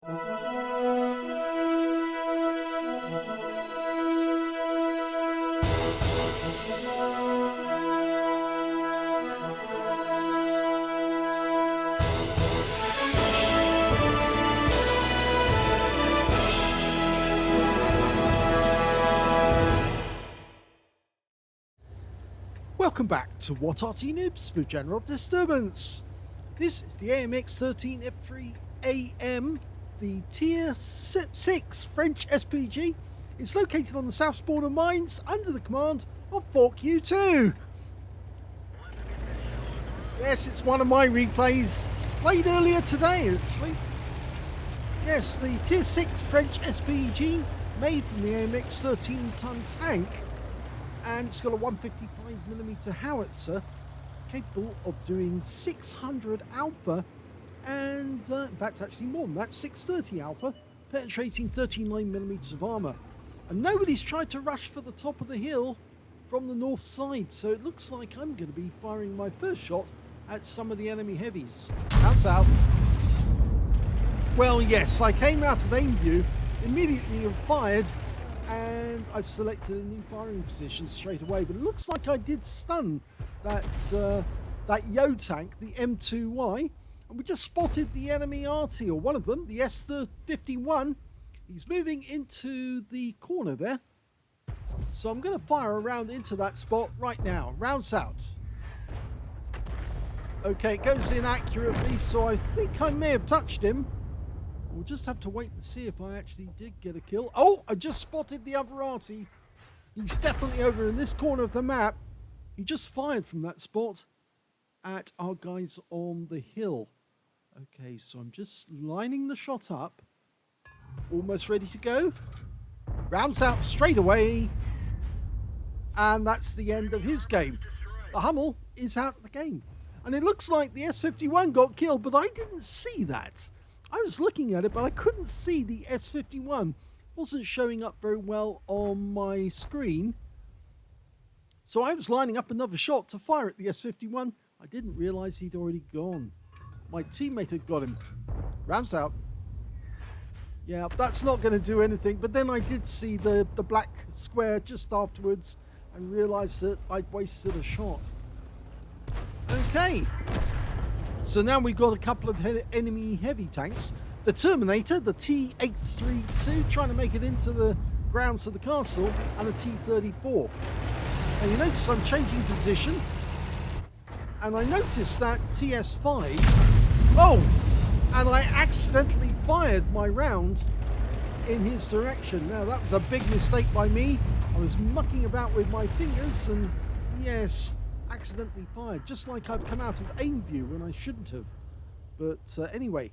Welcome back to What Arty Noobs with General Disturbance. This is the AMX 13F3 AM, the Tier 6 French SPG. It's located on the south border mines under the command of Fork U2. Yes, it's one of my replays, played earlier today actually. Yes, the Tier 6 French SPG, made from the AMX 13-ton tank. And it's got a 155mm howitzer capable of doing 600 alpha and in fact actually more than that, 630 alpha, penetrating 39mm of armor. And nobody's tried to rush for the top of the hill from the north side, so it looks like I'm going to be firing my first shot at some of the enemy heavies. Rounds out. Well, yes, I came out of aim view, immediately fired, and I've selected a new firing position straight away. But it looks like I did stun that Yo tank, the M2Y, and we just spotted the enemy Arty, or one of them, the S51. He's moving into the corner there, so I'm going to fire around into that spot right now. Rounds out. Okay, it goes in accurately, so I think I may have touched him. We'll just have to wait and see if I actually did get a kill. Oh, I just spotted the other Arty. He's definitely over in this corner of the map. He just fired from that spot at our guys on the hill. Okay, so I'm just lining the shot up. Almost ready to go. Rounds out straight away. And that's the end of his game. The Hummel is out of the game. And it looks like the S51 got killed, but I didn't see that. I was looking at it, but I couldn't see the S51. Wasn't showing up very well on my screen. So I was lining up another shot to fire at the S51. I didn't realize he'd already gone. My teammate had got him. Rounds out. Yeah, that's not going to do anything. But then I did see the black square just afterwards and realized that I'd wasted a shot. Okay. So now we've got a couple of enemy heavy tanks. The Terminator, the T832, trying to make it into the grounds of the castle, and the T34. And you notice I'm changing position. And I noticed that TS5... Oh! And I accidentally fired my round in his direction. Now that was a big mistake by me. I was mucking about with my fingers and, yes, accidentally fired, just like I've come out of aim view when I shouldn't have. But anyway,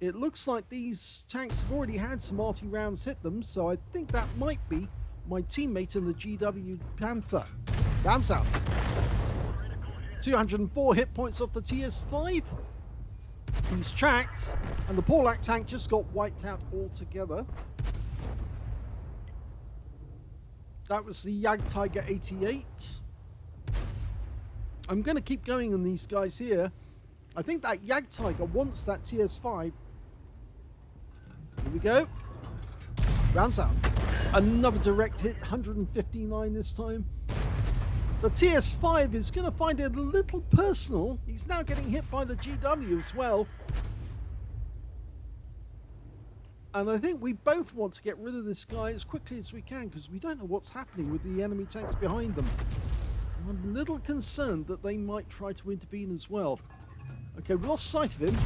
it looks like these tanks have already had some Arty rounds hit them, so I think that might be my teammate in the GW Panther. Rounds out. 204 hit points off the TS5. He's tracked, and the Porlac tank just got wiped out altogether. That was the Jagdtiger 88. I'm going to keep going on these guys here. I think that Jagdtiger wants that TS5. Here we go. Rounds out. Another direct hit, 159 this time. The TS5 is going to find it a little personal. He's now getting hit by the GW as well. And I think we both want to get rid of this guy as quickly as we can, because we don't know what's happening with the enemy tanks behind them. I'm a little concerned that they might try to intervene as well. Okay, we lost sight of him.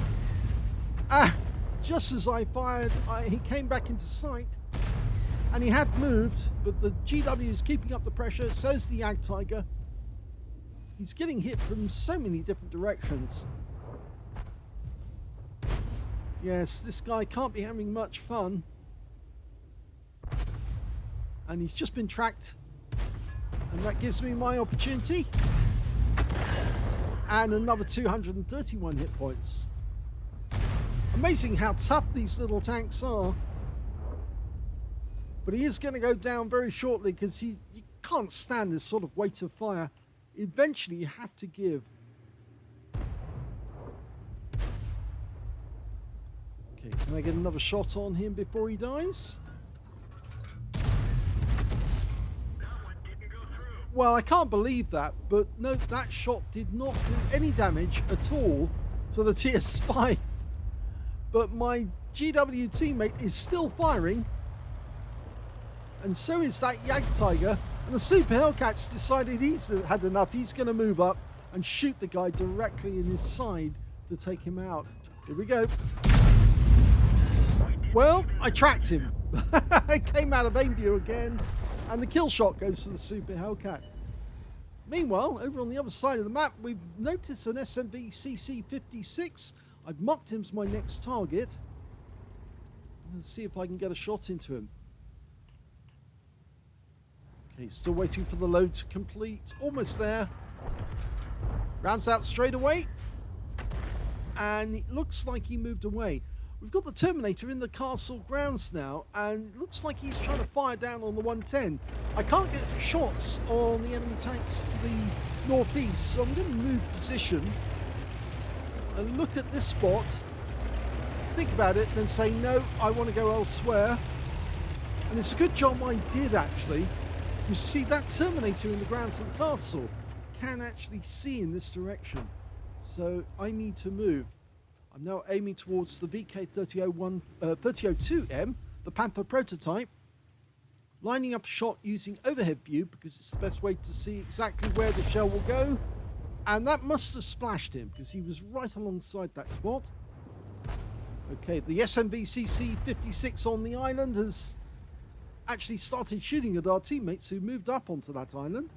Just as I fired, he came back into sight. And he had moved, but the GW is keeping up the pressure, so's the Jagdtiger. He's getting hit from so many different directions. Yes, this guy can't be having much fun. And he's just been tracked. And that gives me my opportunity. And another 231 hit points. Amazing how tough these little tanks are. But he is going to go down very shortly, because you can't stand this sort of weight of fire. Eventually you have to give. Okay, can I get another shot on him before he dies? Well, I can't believe that, but no, that shot did not do any damage at all to the TS5. But my GW teammate is still firing, and so is that Jagdtiger. And the Super Hellcat's decided he's had enough. He's going to move up and shoot the guy directly in his side to take him out. Here we go. Well, I tracked him. I came out of aim view again, and the kill shot goes to the Super Hellcat. Meanwhile, over on the other side of the map, we've noticed an SMV CC56. I've marked him as my next target. Let's see if I can get a shot into him. Okay, still waiting for the load to complete. Almost there. Rounds out straight away. And it looks like he moved away. We've got the Terminator in the castle grounds now, and it looks like he's trying to fire down on the 110. I can't get shots on the enemy tanks to the northeast, so I'm going to move position and look at this spot, think about it, then say, no, I want to go elsewhere. And it's a good job I did, actually. You see, that Terminator in the grounds of the castle can actually see in this direction. So I need to move. I'm now aiming towards the VK3002M, the Panther prototype, lining up a shot using overhead view because it's the best way to see exactly where the shell will go. And that must have splashed him because he was right alongside that spot. Okay, the SMV CC56 on the island has actually started shooting at our teammates who moved up onto that island.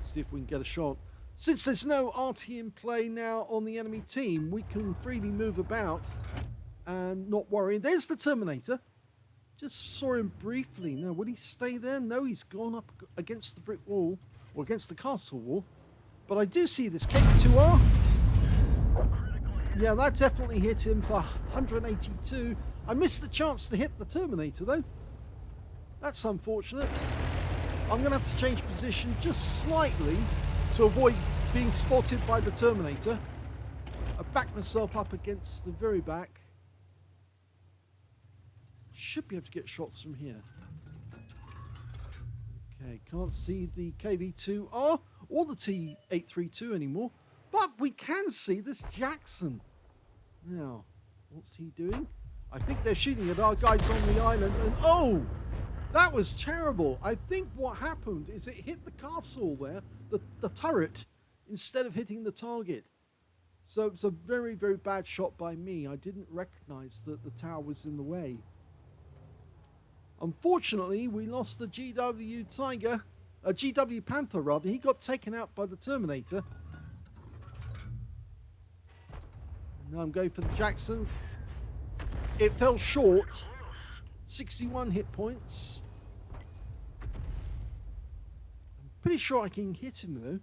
See if we can get a shot. Since there's no Arty in play now on the enemy team, we can freely move about and not worry. There's the Terminator. Just saw him briefly. Now, will he stay there? No, he's gone up against the brick wall, or against the castle wall. But I do see this KV2R. Yeah, that definitely hit him for 182. I missed the chance to hit the Terminator, though. That's unfortunate. I'm going to have to change position just slightly to avoid being spotted by the Terminator. I backed myself up against the very back. Should be able to get shots from here. Okay, can't see the KV2R or the T832 anymore, but we can see this Jackson. Now, what's he doing? I think they're shooting at our guys on the island, and oh! That was terrible. I think what happened is it hit the castle there, the turret, instead of hitting the target. So it's a very, very bad shot by me. I didn't recognize that the tower was in the way. Unfortunately, we lost the GW Panther rather. He got taken out by the Terminator. And now I'm going for the Jackson. It fell short. 61 hit points. I'm pretty sure I can hit him though.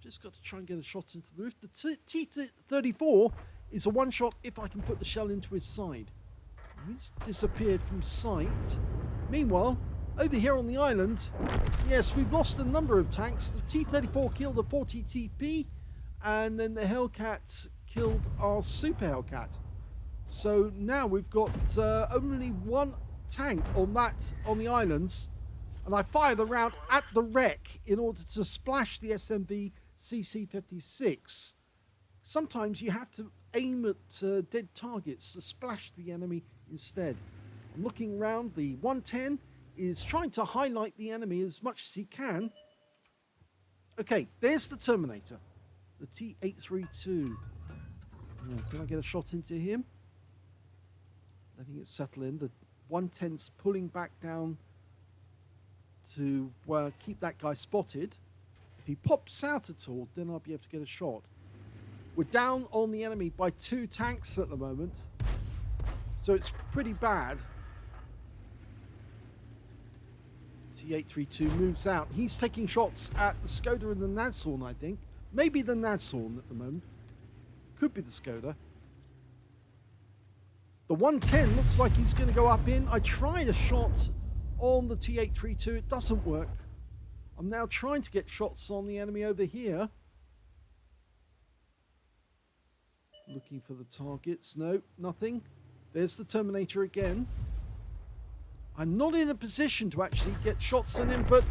Just got to try and get a shot into the roof. The T-34 is a one shot if I can put the shell into his side. He's disappeared from sight. Meanwhile, over here on the island, yes, we've lost a number of tanks. The T-34 killed a 40 TP, and then the Hellcat killed our Super Hellcat. So now we've got only one tank on the islands, and I fire the round at the wreck in order to splash the SMV CC56. Sometimes you have to aim at dead targets to splash the enemy instead. I'm looking around. The 110 is trying to highlight the enemy as much as he can. Okay, there's the Terminator, the T832. Now, can I get a shot into him? Letting it settle in. The 110's pulling back down to keep that guy spotted. If he pops out at all, then I'll be able to get a shot. We're down on the enemy by 2 tanks at the moment, so it's pretty bad. T832 moves out. He's taking shots at the Skoda and the Nashorn, I think. Maybe the Nashorn at the moment. Could be the Skoda. The 110 looks like he's going to go up in. I tried a shot on the T832. It doesn't work. I'm now trying to get shots on the enemy over here. Looking for the targets. No, nothing. There's the Terminator again. I'm not in a position to actually get shots on him, but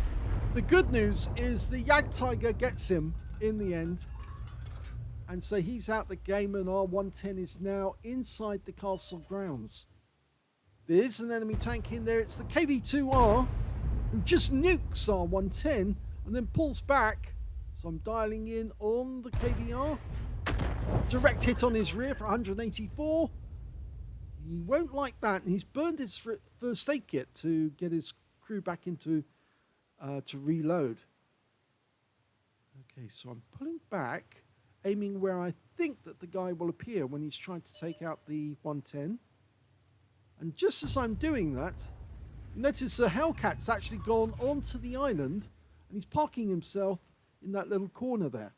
the good news is the Jagdtiger gets him in the end. And so he's out the game, and our 110 is now inside the castle grounds. There is an enemy tank in there. It's the KV-2R who just nukes our 110 and then pulls back. So I'm dialing in on the KVR. Direct hit on his rear for 184. He won't like that, and he's burned his first aid kit to get his crew back into to reload. Okay, so I'm pulling back, aiming where I think that the guy will appear when he's trying to take out the 110. And just as I'm doing that, you notice the Hellcat's actually gone onto the island, and he's parking himself in that little corner there.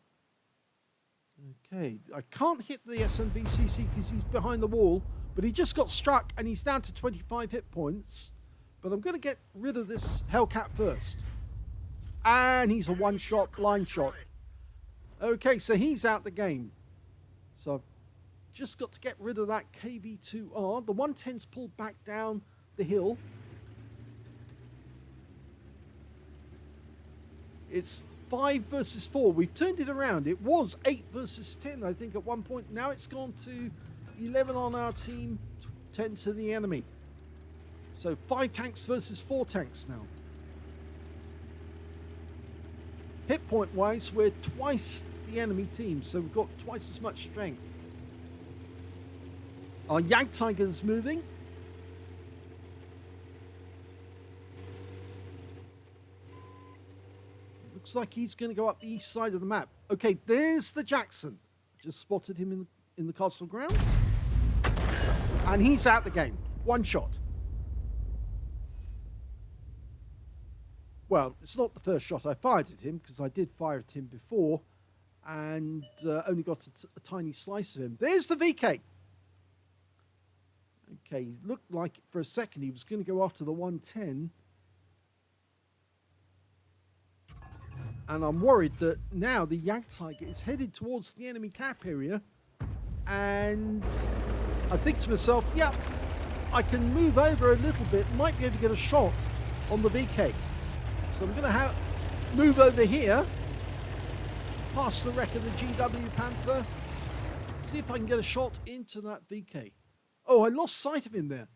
Okay, I can't hit the SMVCC because he's behind the wall, but he just got struck and he's down to 25 hit points. But I'm going to get rid of this Hellcat first. And he's a one-shot blind shot. Okay, so he's out the game. So I've just got to get rid of that KV-2R. The 110's pulled back down the hill. It's 5 versus 4. We've turned it around. It was 8 versus 10, I think, at one point. Now it's gone to 11 on our team, 10 to the enemy. So 5 tanks versus 4 tanks now. Hit point wise, we're twice the enemy team, so we've got twice as much strength. Our Jagdtiger's moving. Looks like he's going to go up the east side of the map. Okay, there's the Jackson. Just spotted him in the castle grounds. And he's out the game. One shot. Well, it's not the first shot I fired at him, because I did fire at him before and only got a tiny slice of him. There's the VK. Okay, he looked like for a second he was going to go after the 110. And I'm worried that now the Jagdtiger is headed towards the enemy cap area. And I think to myself, yeah, I can move over a little bit, might be able to get a shot on the VK. So I'm going to move over here, past the wreck of the GW Panther, see if I can get a shot into that VK. Oh, I lost sight of him there.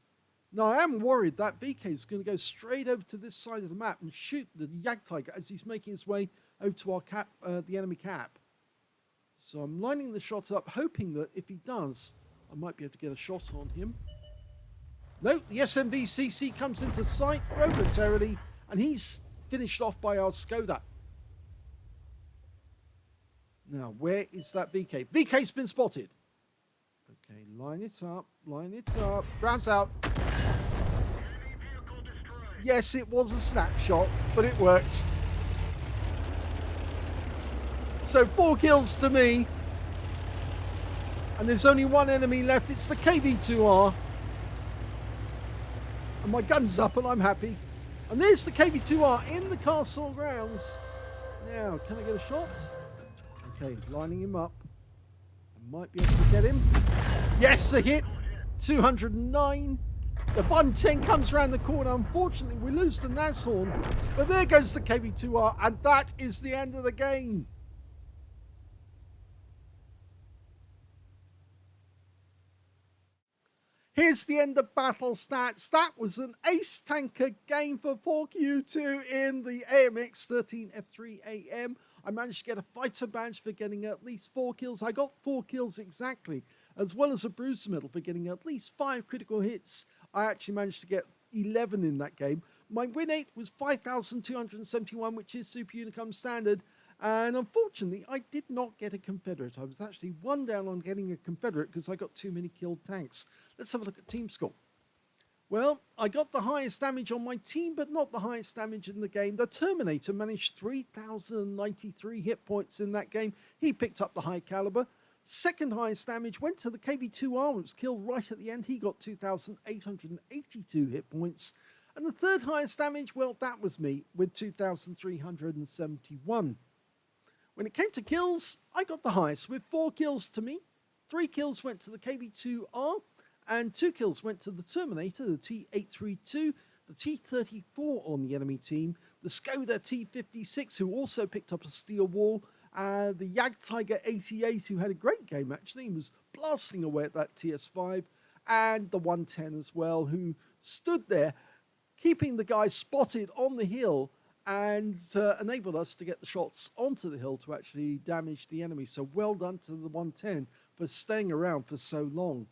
Now, I am worried that VK is going to go straight over to this side of the map and shoot the Jagdtiger as he's making his way over to our cap, the enemy cap. So I'm lining the shot up, hoping that if he does, I might be able to get a shot on him. No, the SMVCC comes into sight momentarily, and he's finished off by our Skoda. Now, where is that VK? VK's been spotted. Okay, line it up, line it up. Grounds out. Yes, it was a snapshot, but it worked. So 4 kills to me. And there's only one enemy left. It's the KV-2R. And my gun's up and I'm happy. And there's the KV-2R in the castle grounds. Now, can I get a shot? Okay, lining him up. I might be able to get him. Yes, a hit. 209. The 110 comes around the corner. Unfortunately, we lose the Nashorn. But there goes the KV-2R. And that is the end of the game. Here's the end of battle stats. That was an ace tanker game for 4Q2 in the AMX 13F3AM. I managed to get a fighter badge for getting at least 4 kills. I got 4 kills exactly, as well as a bruiser medal for getting at least 5 critical hits. I actually managed to get 11 in that game. My win rate was 5,271, which is Super Unicum standard. And unfortunately, I did not get a Confederate. I was actually 1 down on getting a Confederate because I got too many killed tanks. Let's have a look at team score. Well, I got the highest damage on my team, but not the highest damage in the game. The Terminator managed 3,093 hit points in that game. He picked up the high caliber. Second highest damage went to the KV-2R, which was killed right at the end. He got 2,882 hit points. And the third highest damage, well, that was me with 2,371. When it came to kills, I got the highest with 4 kills to me, 3 kills went to the KV-2R, and 2 kills went to the Terminator, the T-832, the T-34 on the enemy team, the Skoda T-56, who also picked up a steel wall, the Jagdtiger 88, who had a great game actually, and was blasting away at that TS5, and the 110 as well, who stood there, keeping the guys spotted on the hill, and enabled us to get the shots onto the hill to actually damage the enemy. So well done to the 110 for staying around for so long.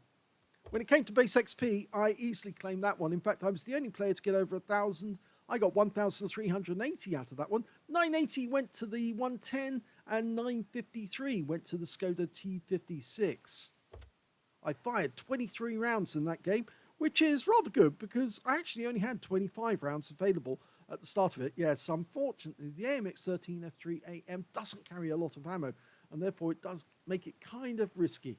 When it came to base XP, I easily claimed that one. In fact, I was the only player to get over 1,000. I got 1,380 out of that one. 980 went to the 110, and 953 went to the Skoda T56. I fired 23 rounds in that game, which is rather good because I actually only had 25 rounds available at the start of it. Yes, unfortunately, the AMX 13F3AM doesn't carry a lot of ammo, and therefore it does make it kind of risky.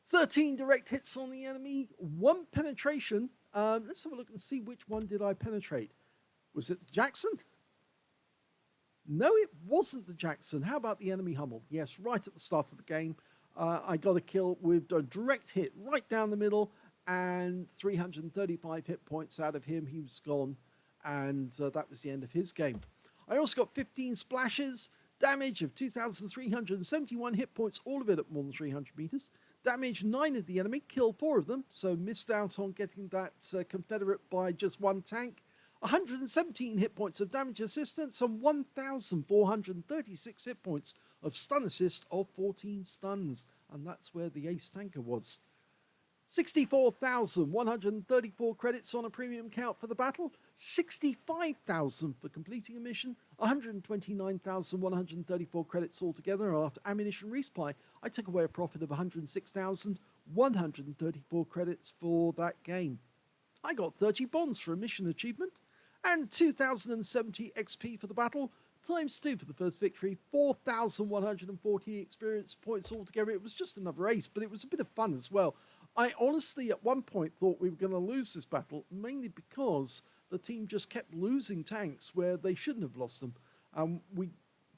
13 direct hits on the enemy, 1 penetration. Let's have a look and see which one did I penetrate. Was it the Jackson? No, it wasn't the Jackson. How about the enemy Hummel? Yes, right at the start of the game. I got a kill with a direct hit right down the middle, and 335 hit points out of him. He was gone, and that was the end of his game. I also got 15 splashes, damage of 2,371 hit points, all of it at more than 300 meters. Damage 9 of the enemy, killed 4 of them, so missed out on getting that Confederate by just 1 tank. 117 hit points of damage assistance and 1,436 hit points of stun assist of 14 stuns. And that's where the ace tanker was. 64,134 credits on a premium count for the battle, 65,000 for completing a mission, 129,134 credits altogether. After ammunition resupply, I took away a profit of 106,134 credits for that game. I got 30 bonds for a mission achievement, and 2,070 XP for the battle, times 2 for the first victory, 4,140 experience points altogether. It was just another ace, but it was a bit of fun as well. I honestly, at one point, thought we were going to lose this battle, mainly because the team just kept losing tanks where they shouldn't have lost them. We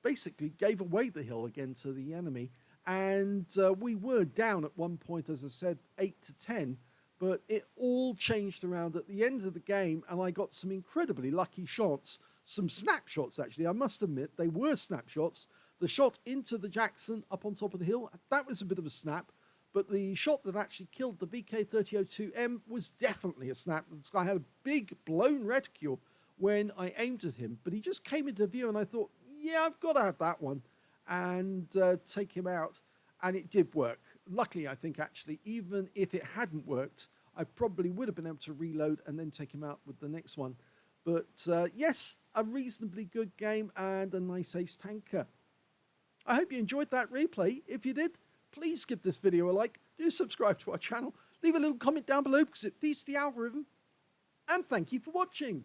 basically gave away the hill again to the enemy, and we were down at one point, as I said, 8-10, but it all changed around at the end of the game, and I got some incredibly lucky shots, some snapshots actually. I must admit, they were snapshots. The shot into the Jackson up on top of the hill, that was a bit of a snap. But the shot that actually killed the VK3002M was definitely a snap. This guy had a big blown reticule when I aimed at him. But he just came into view and I thought, yeah, I've got to have that one and take him out. And it did work. Luckily, I think actually, even if it hadn't worked, I probably would have been able to reload and then take him out with the next one. But yes, a reasonably good game and a nice ace tanker. I hope you enjoyed that replay. If you did, please give this video a like, do subscribe to our channel, leave a little comment down below because it feeds the algorithm, and thank you for watching.